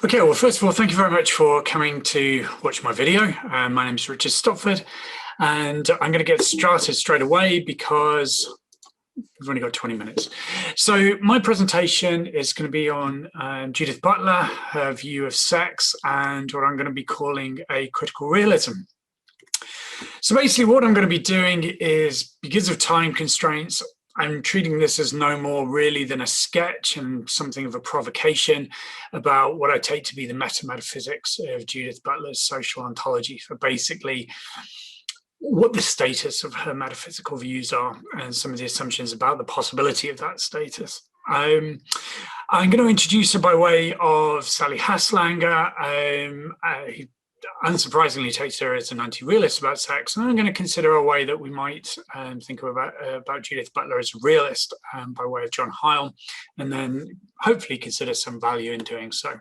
Okay, well, first of all, thank you very much for coming to watch my video. My name is Richard Stopford, and I'm going to get started straight away because we've only got 20 minutes. So my presentation is going to be on Judith Butler, her view of sex, and what I'm going to be calling a critical realism. So basically what I'm going to be doing is, because of time constraints, I'm treating this as no more really than a sketch and something of a provocation about what I take to be the meta-metaphysics of Judith Butler's social ontology. So basically, what the status of her metaphysical views are and some of the assumptions about the possibility of that status. I'm going to introduce her by way of Sally Haslanger, who unsurprisingly takes her as an anti-realist about sex, and I'm going to consider a way that we might think about Judith Butler as a realist by way of John Heil, and then hopefully consider some value in doing so.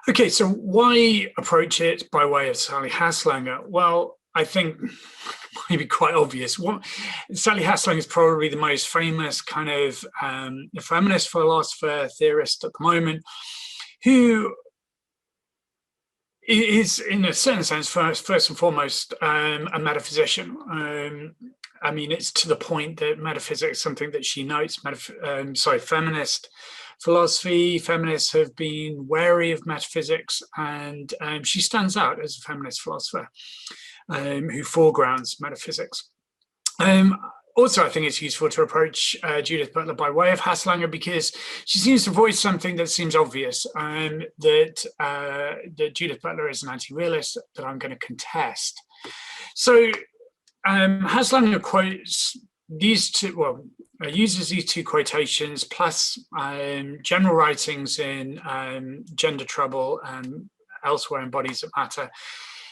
Okay, so why approach it by way of Sally Haslanger? Well, I think maybe quite obvious. Sally Haslanger is probably the most famous kind of feminist philosopher, theorist at the moment, who is, in a certain sense, first and foremost, a metaphysician. I mean, it's to the point that metaphysics is something that she notes. Feminist philosophy, feminists have been wary of metaphysics, and she stands out as a feminist philosopher who foregrounds metaphysics. Also, I think it's useful to approach Judith Butler by way of Haslanger because she seems to voice something that seems obvious, that Judith Butler is an anti-realist that I'm going to contest. So Haslanger quotes these two, uses these two quotations plus general writings in Gender Trouble and elsewhere in Bodies That Matter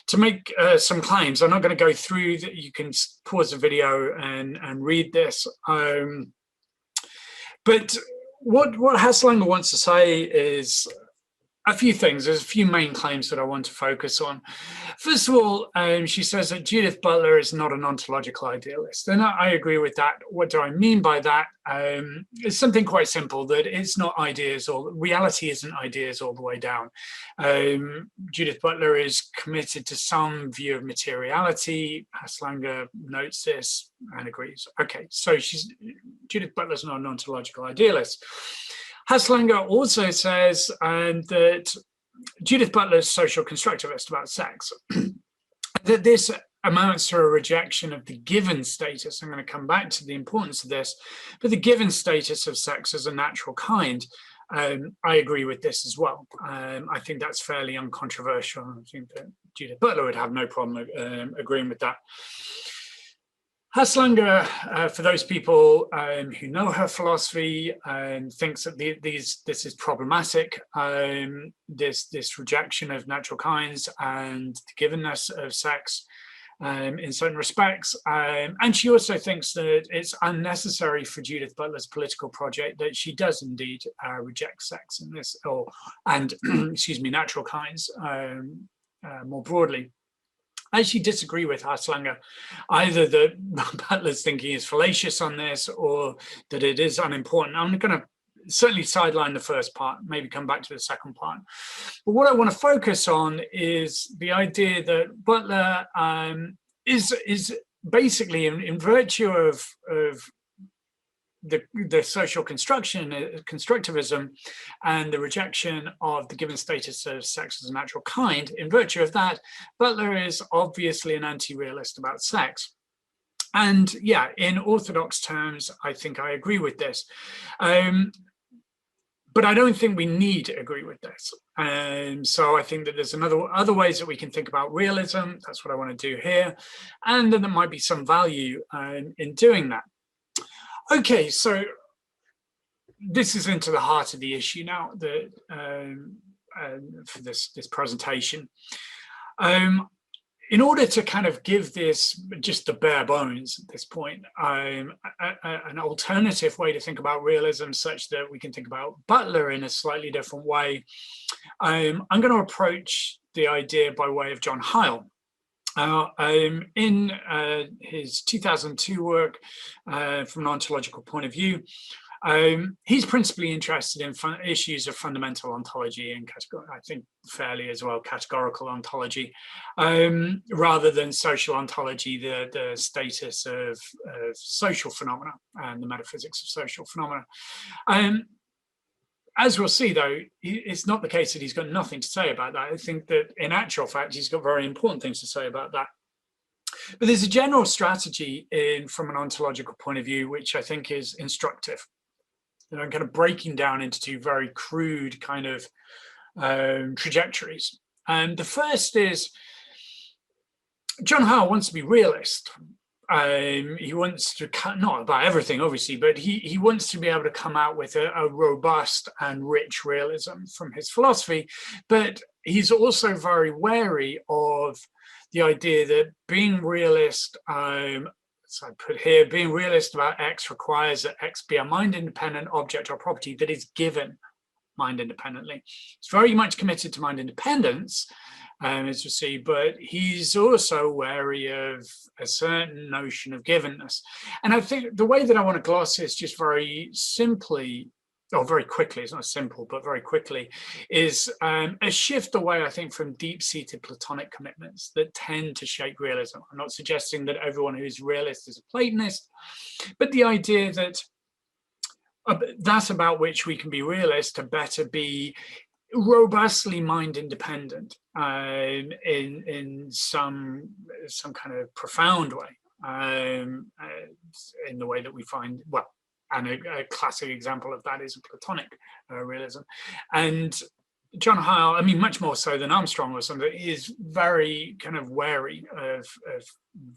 to make some claims. I'm not going to go through that. You can pause the video and read this. But what Haslanger wants to say is a few things. There's a few main claims that I want to focus on. First of all, she says that Judith Butler is not an ontological idealist. And I agree with that. What do I mean by that? It's something quite simple, that it's not ideas, or reality isn't ideas all the way down. Judith Butler is committed to some view of materiality. Haslanger notes this and agrees. Okay, so Judith Butler's not an ontological idealist. Haslanger also says that Judith Butler is social constructivist about sex, that this amounts to a rejection of the given status. I'm going to come back to the importance of this, but the given status of sex as a natural kind. I agree with this as well. I think that's fairly uncontroversial. I think that Judith Butler would have no problem agreeing with that. Haslanger, for those people who know her philosophy, thinks that this is problematic, this rejection of natural kinds and the givenness of sex in certain respects. And she also thinks that it's unnecessary for Judith Butler's political project that she does indeed reject sex in this, and excuse me, natural kinds more broadly. I actually disagree with Haslanger, either that Butler's thinking is fallacious on this or that it is unimportant. I'm going to certainly sideline the first part, maybe come back to the second part. But what I want to focus on is the idea that Butler is basically, in virtue of the social constructivism and the rejection of the given status of sex as a natural kind, in virtue of that, Butler is obviously an anti-realist about sex. And yeah, in orthodox terms, I think I agree with this. But I don't think we need to agree with this. So I think that there's other ways that we can think about realism. That's what I want to do here. And then there might be some value in doing that. Okay, so this is into the heart of the issue now for this presentation. In order to kind of give this just the bare bones at this point, an alternative way to think about realism such that we can think about Butler in a slightly different way, I'm going to approach the idea by way of John Heil. In his 2002 work, from an ontological point of view, He's principally interested in issues of fundamental ontology and I think fairly as well categorical ontology, rather than social ontology, the status of social phenomena and the metaphysics of social phenomena. As we'll see, though, it's not the case that he's got nothing to say about that. I think that in actual fact, he's got very important things to say about that. But there's a general strategy from an ontological point of view, which I think is instructive. And I'm kind of breaking down into two very crude kind of trajectories. And the first is John Heil wants to be realist. He wants to not about everything, obviously, but he wants to be able to come out with a robust and rich realism from his philosophy. But he's also very wary of the idea that being realist, so I put here, being realist about X requires that X be a mind-independent object or property that is given mind independently. He's very much committed to mind independence, as you see, but he's also wary of a certain notion of givenness. And I think the way that I want to gloss this just very simply, or very quickly, it's not simple, but very quickly, is a shift away, I think, from deep-seated Platonic commitments that tend to shape realism. I'm not suggesting that everyone who's realist is a Platonist, but the idea that that about which we can be realist to better be robustly mind independent in some kind of profound way, in the way that we find, well, and a classic example of that is Platonic realism. And John Heil, I mean, much more so than Armstrong or something, is very kind of wary of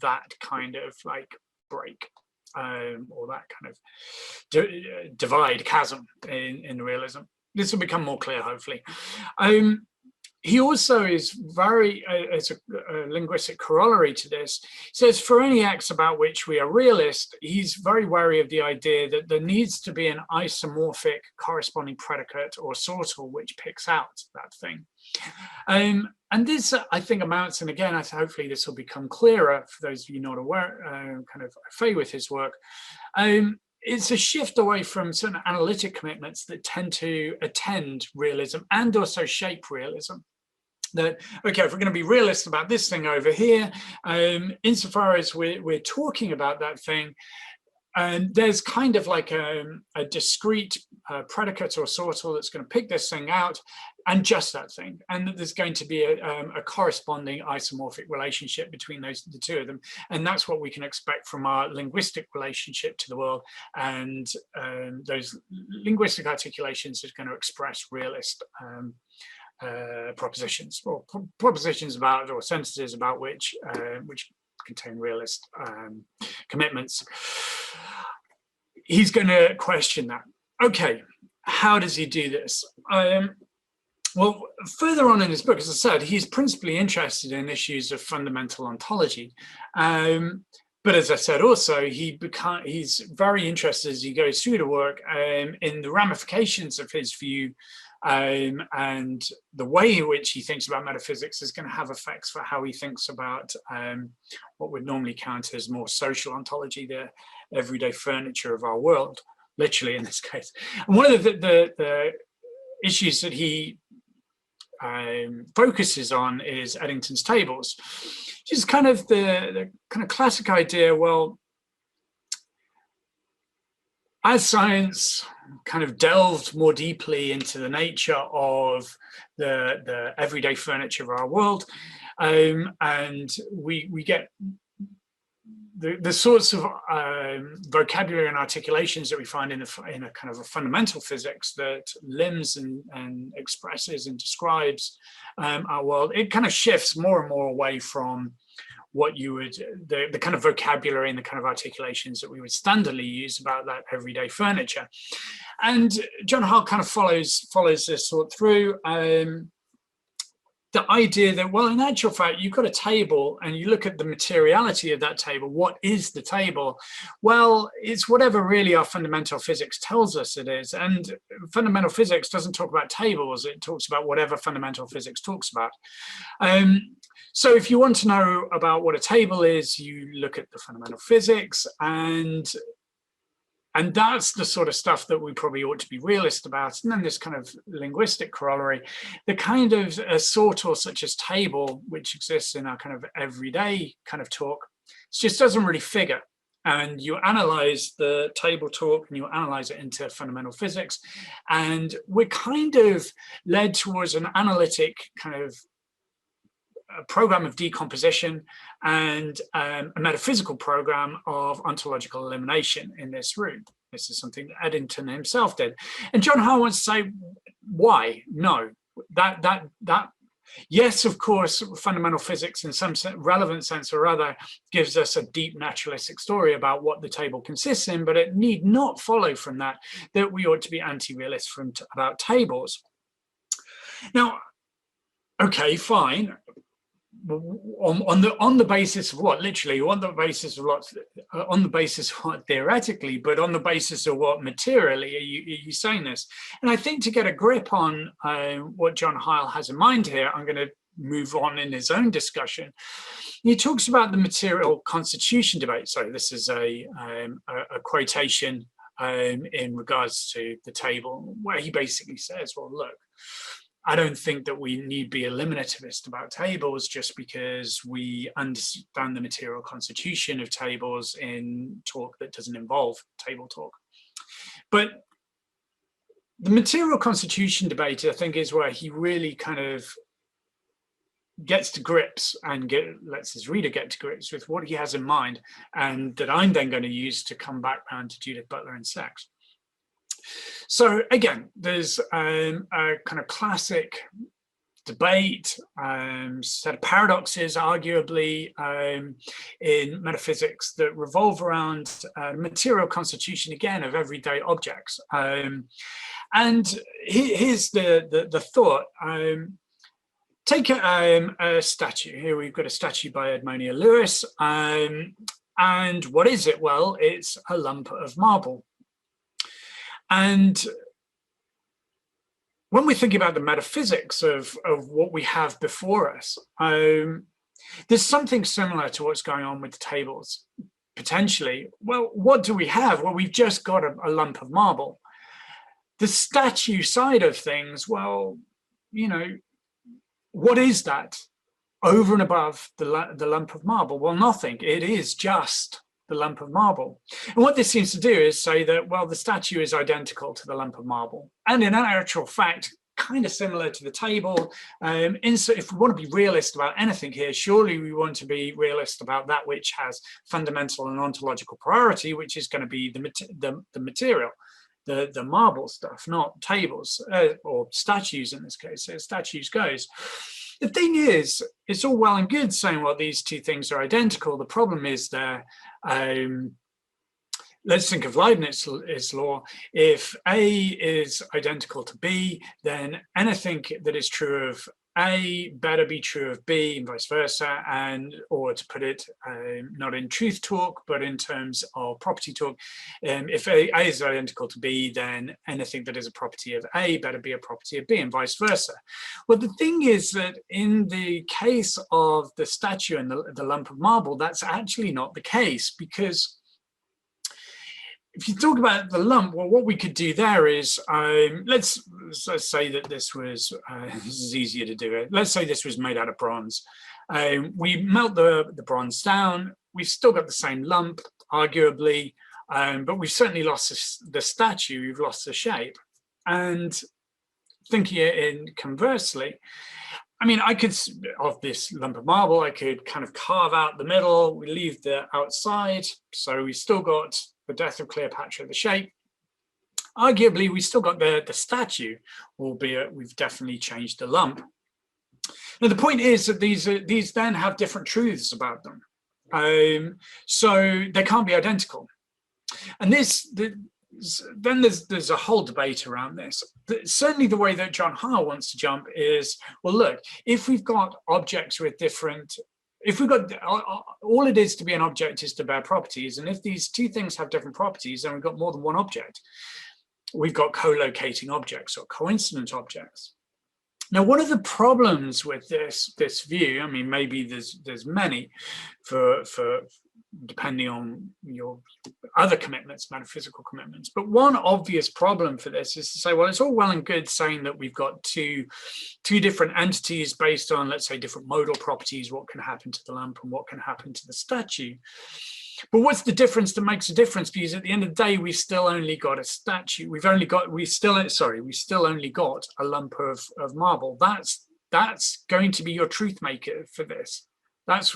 that kind of like break, or that kind of divide, chasm in realism. This will become more clear, hopefully. He also is very, as a linguistic corollary to this, says for any X about which we are realist, he's very wary of the idea that there needs to be an isomorphic corresponding predicate or sortal which picks out that thing. And this, I think, amounts, and again, hopefully this will become clearer for those of you not aware, kind of familiar with his work. It's a shift away from certain analytic commitments that tend to attend realism and also shape realism. That, okay, if we're going to be realist about this thing over here, insofar as we're talking about that thing, there's kind of like a discrete predicate or sortal that's going to pick this thing out, and just that thing, and that there's going to be a corresponding isomorphic relationship between the two of them, and that's what we can expect from our linguistic relationship to the world, and those linguistic articulations is going to express realist propositions, or propositions about, or sentences about which contain realist commitments. He's going to question that. Okay, how does he do this? Well, further on in his book, as I said, he's principally interested in issues of fundamental ontology. But as I said, also, he's very interested as he goes through the work in the ramifications of his view, and the way in which he thinks about metaphysics is going to have effects for how he thinks about what would normally count as more social ontology, the everyday furniture of our world, literally in this case. And one of the issues that he focuses on is Eddington's tables, which is kind of the kind of classic idea. Well, as science kind of delved more deeply into the nature of the everyday furniture of our world, and we get the sorts of vocabulary and articulations that we find in a kind of a fundamental physics that limbs and expresses and describes our world, it kind of shifts more and more away from what you would, the kind of vocabulary and the kind of articulations that we would standardly use about that everyday furniture. And John Heil kind of follows this sort through. The idea that, well, in actual fact, you've got a table and you look at the materiality of that table. What is the table? Well, it's whatever really our fundamental physics tells us it is. And fundamental physics doesn't talk about tables. It talks about whatever fundamental physics talks about. So if you want to know about what a table is, you look at the fundamental physics, and And that's the sort of stuff that we probably ought to be realist about. And then this kind of linguistic corollary, the kind of a sort or such as table, which exists in our kind of everyday kind of talk, it just doesn't really figure. And you analyze the table talk and you analyze it into fundamental physics. And we're kind of led towards an analytic kind of a program of decomposition and a metaphysical program of ontological elimination in this route. This is something that Eddington himself did. And John Heil wants to say, why? No, yes, of course, fundamental physics in some relevant sense or other gives us a deep naturalistic story about what the table consists in, but it need not follow from that we ought to be anti-realist about tables. Now, okay, fine. On the basis of what? Literally, on the basis of what? On the basis of what theoretically, but on the basis of what materially are you saying this? And I think to get a grip on what John Heil has in mind here, I'm going to move on in his own discussion. He talks about the material constitution debate. So this is a quotation in regards to the table, where he basically says, well, look, I don't think that we need be eliminativist about tables just because we understand the material constitution of tables in talk that doesn't involve table talk. But the material constitution debate, I think, is where he really kind of gets to grips and lets his reader get to grips with what he has in mind, and that I'm then going to use to come back around to Judith Butler and sex. So again, there's a kind of classic debate, set of paradoxes, arguably, in metaphysics that revolve around material constitution, again, of everyday objects. And here's the thought. Take a statue. Here we've got a statue by Edmonia Lewis. And what is it? Well, it's a lump of marble. And when we think about the metaphysics of what we have before us, there's something similar to what's going on with the tables, potentially. Well, what do we have? Well, we've just got a lump of marble. The statue side of things, well, you know, what is that over and above the lump of marble? Well, nothing. It is just the lump of marble. And what this seems to do is say that, well, the statue is identical to the lump of marble. And in actual fact, kind of similar to the table. If we want to be realist about anything here, surely we want to be realist about that which has fundamental and ontological priority, which is going to be the material, the marble stuff, not tables or statues in this case. So statues goes. The thing is, it's all well and good saying, well, these two things are identical. The problem is there, let's think of Leibniz's law. If A is identical to B, then anything that is true of A better be true of B and vice versa. And, or to put it not in truth talk, but in terms of property talk, if A is identical to B, then anything that is a property of A better be a property of B and vice versa. Well, the thing is that in the case of the statue and the lump of marble, that's actually not the case, because if you talk about the lump, well, what we could do there is, let's say that this was, this is easier to do it. Let's say this was made out of bronze. We melt the bronze down. We've still got the same lump, arguably, but we've certainly lost the statue. We've lost the shape. And thinking it in conversely, I mean, I could, of this lump of marble, I could kind of carve out the middle. We leave the outside. So we still got the death of Cleopatra, the shape. Arguably, we still got the statue, albeit we've definitely changed the lump. Now, the point is that these then have different truths about them. So they can't be identical. And then there's a whole debate around this. Certainly the way that John Heil wants to jump is, well, look, if we've got objects with different, if we've got, all it is to be an object is to bear properties. And if these two things have different properties, then we've got more than one object. We've got co-locating objects or coincident objects. Now, one of the problems with this view, I mean, maybe there's many for depending on your other commitments, metaphysical commitments. But one obvious problem for this is to say, well, it's all well and good saying that we've got two different entities based on, let's say, different modal properties, what can happen to the lump and what can happen to the statue. But what's the difference that makes a difference? Because at the end of the day, we've still only got a statue. We still only got a lump of marble. That's going to be your truth maker for this. That's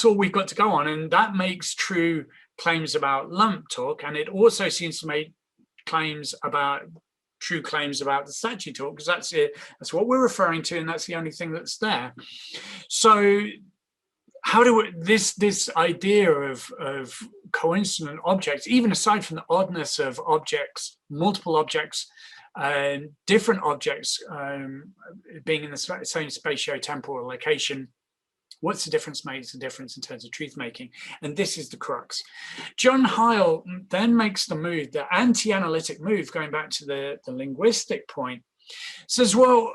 all we've got to go on, and that makes true claims about lump talk, and it also seems to make true claims about the statue talk, because that's it. That's what we're referring to, and that's the only thing that's there. So, how do this idea of coincident objects, even aside from the oddness of objects, multiple objects, different objects being in the same spatio-temporal location? What's the difference makes a difference in terms of truth making? And this is the crux. John Heil then makes the move, the anti-analytic move, going back to the linguistic point, says, well,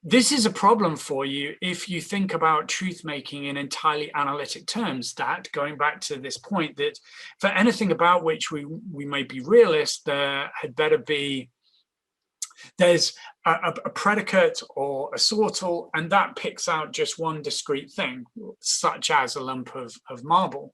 this is a problem for you if you think about truth making in entirely analytic terms. That, going back to this point, that for anything about which we may be realist, there had better be, there's a predicate or a sortal, and that picks out just one discrete thing, such as a lump of marble.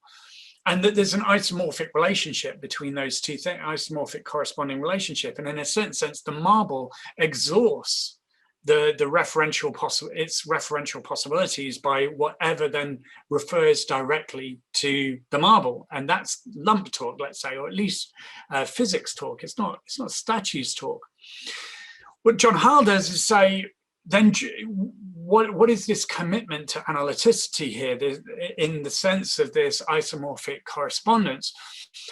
And that there's an isomorphic relationship between those two things, isomorphic corresponding relationship. And in a certain sense, the marble exhausts its referential possibilities by whatever then refers directly to the marble. And that's lump talk, let's say, or at least physics talk. It's not statues talk. What John Heil does is say, then what is this commitment to analyticity here in the sense of this isomorphic correspondence?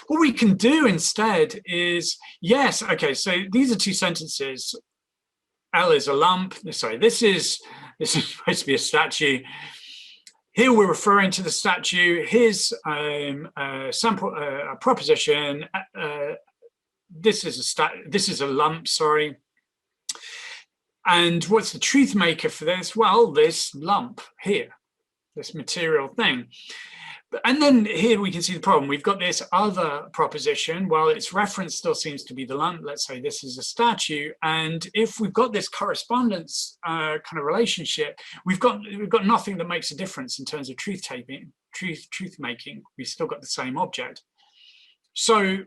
What we can do instead is, yes, okay, so these are two sentences. L is a lump. Sorry, this is supposed to be a statue. Here we're referring to the statue. Here's a proposition. This is a lump. Sorry. And what's the truth maker for this? Well, this lump here, this material thing. And then here we can see the problem. We've got this other proposition. Well, its reference still seems to be the lump. Let's say this is a statue. And if we've got this correspondence kind of relationship, we've got nothing that makes a difference in terms of truth making. We've still got the same object. So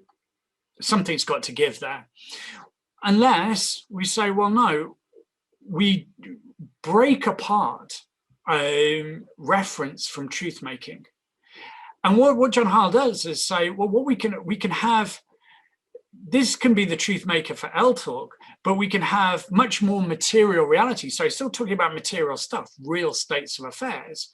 something's got to give there. Unless we say, well, no, we break apart reference from truth making. And what John Heil does is say, well, what we can have, this can be the truth maker for L talk, but we can have much more material reality. So he's still talking about material stuff, real states of affairs.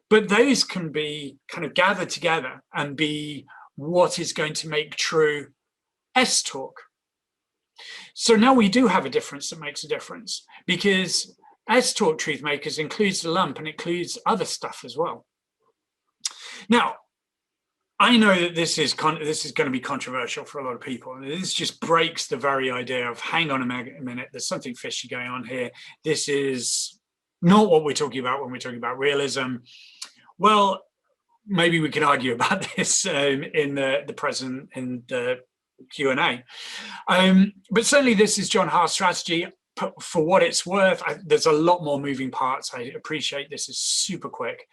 But those can be kind of gathered together and be what is going to make true S talk. So now we do have a difference that makes a difference, because S talk truth makers includes the lump and includes other stuff as well. Now, I know that this is going to be controversial for a lot of people. This just breaks the very idea of, hang on a minute, there's something fishy going on here. This is not what we're talking about when we're talking about realism. Well, maybe we can argue about this in the Q&A. But certainly this is John Heil's strategy. For what it's worth, there's a lot more moving parts. I appreciate this is super quick.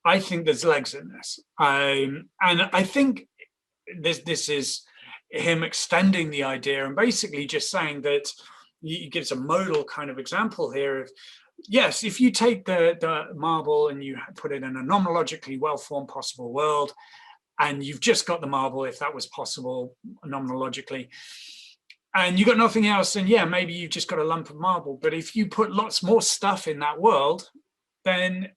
I think there's legs in this. And I think this is him extending the idea and basically just saying that he gives a modal kind of example here of, yes, if you take the marble and you put it in a nomenologically well-formed possible world, and you've just got the marble, if that was possible nomenologically, and you got nothing else, then yeah, maybe you've just got a lump of marble. But if you put lots more stuff in that world, then,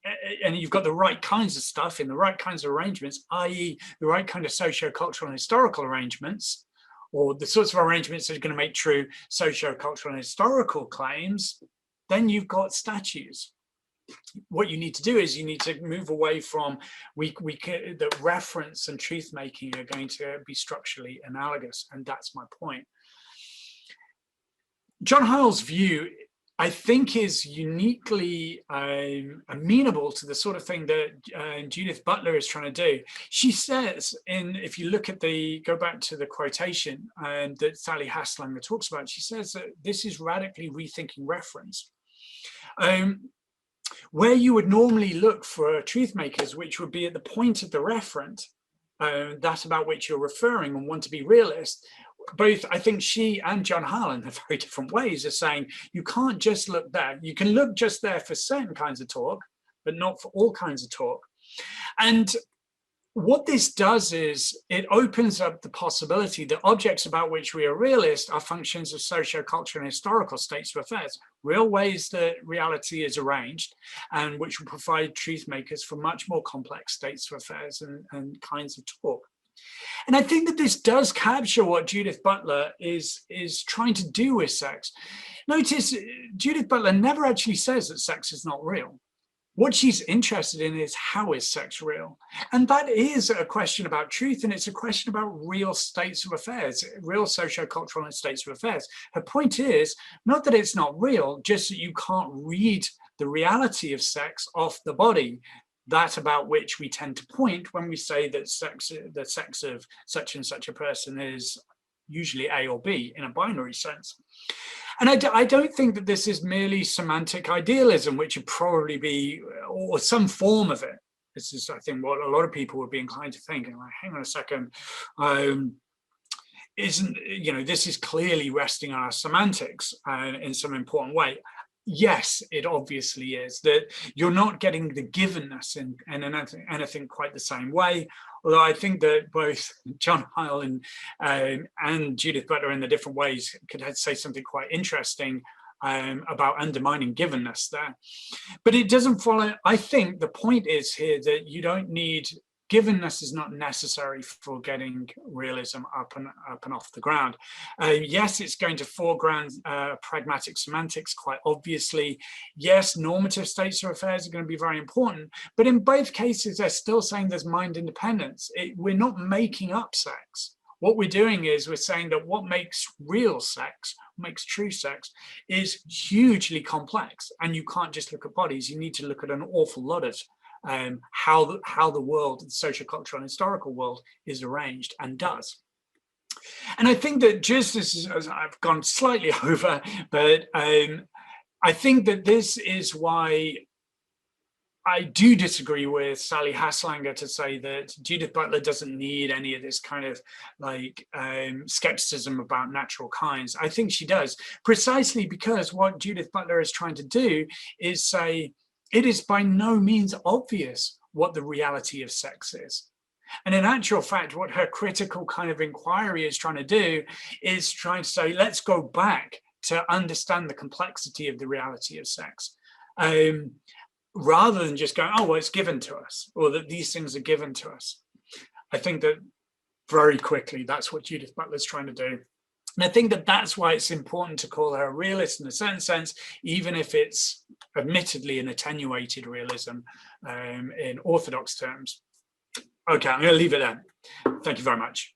and you've got the right kinds of stuff in the right kinds of arrangements, i.e. the right kind of socio-cultural and historical arrangements, or the sorts of arrangements that are going to make true socio-cultural and historical claims, then you've got statues. What you need to do is you need to move away from the reference and truth making are going to be structurally analogous, and that's my point. John Heil's view I think is uniquely amenable to the sort of thing that Judith Butler is trying to do. She says, if you look at go back to the quotation that Sally Haslanger talks about, she says that this is radically rethinking reference. Where you would normally look for truth makers, which would be at the point of the referent, that about which you're referring and want to be realist, both, I think she and John Heil in very different ways are saying you can't just look there. You can look just there for certain kinds of talk, but not for all kinds of talk. And what this does is it opens up the possibility that objects about which we are realist are functions of socio-cultural and historical states of affairs, real ways that reality is arranged, and which will provide truth makers for much more complex states of affairs and kinds of talk. And I think that this does capture what Judith Butler is trying to do with sex. Notice Judith Butler never actually says that sex is not real. What she's interested in is how is sex real? And that is a question about truth, and it's a question about real states of affairs, real socio-cultural states of affairs. Her point is not that it's not real, just that you can't read the reality of sex off the body, that about which we tend to point when we say that the sex of such and such a person is usually A or B in a binary sense. And I don't think that this is merely semantic idealism, which would probably be, or some form of it. This is, I think, what a lot of people would be inclined to think. And like, hang on a second, this is clearly resting on our semantics in some important way. Yes, it obviously is, that you're not getting the givenness in anything quite the same way. Although I think that both John Heil and Judith Butler in the different ways could say something quite interesting about undermining givenness there. But it doesn't follow. I think the point is here that you don't need, givenness is not necessary for getting realism up and off the ground. Yes, it's going to foreground pragmatic semantics quite obviously. Yes, normative states of affairs are going to be very important, but in both cases, they're still saying there's mind independence. We're not making up sex. What we're doing is we're saying that what makes real sex, makes true sex, is hugely complex, and you can't just look at bodies. You need to look at an awful lot of how the world, the social, cultural, and historical world is arranged and does. And I think that just as I've gone slightly over, but I think that this is why I do disagree with Sally Haslanger to say that Judith Butler doesn't need any of this kind of like skepticism about natural kinds. I think she does, precisely because what Judith Butler is trying to do is say, it is by no means obvious what the reality of sex is. And in actual fact, what her critical kind of inquiry is trying to do is trying to say, let's go back to understand the complexity of the reality of sex, rather than just going, oh, well, it's given to us, or that these things are given to us. I think that very quickly, that's what Judith Butler's trying to do. And I think that that's why it's important to call her a realist in a certain sense, even if it's admittedly an attenuated realism in orthodox terms. Okay, I'm going to leave it there. Thank you very much.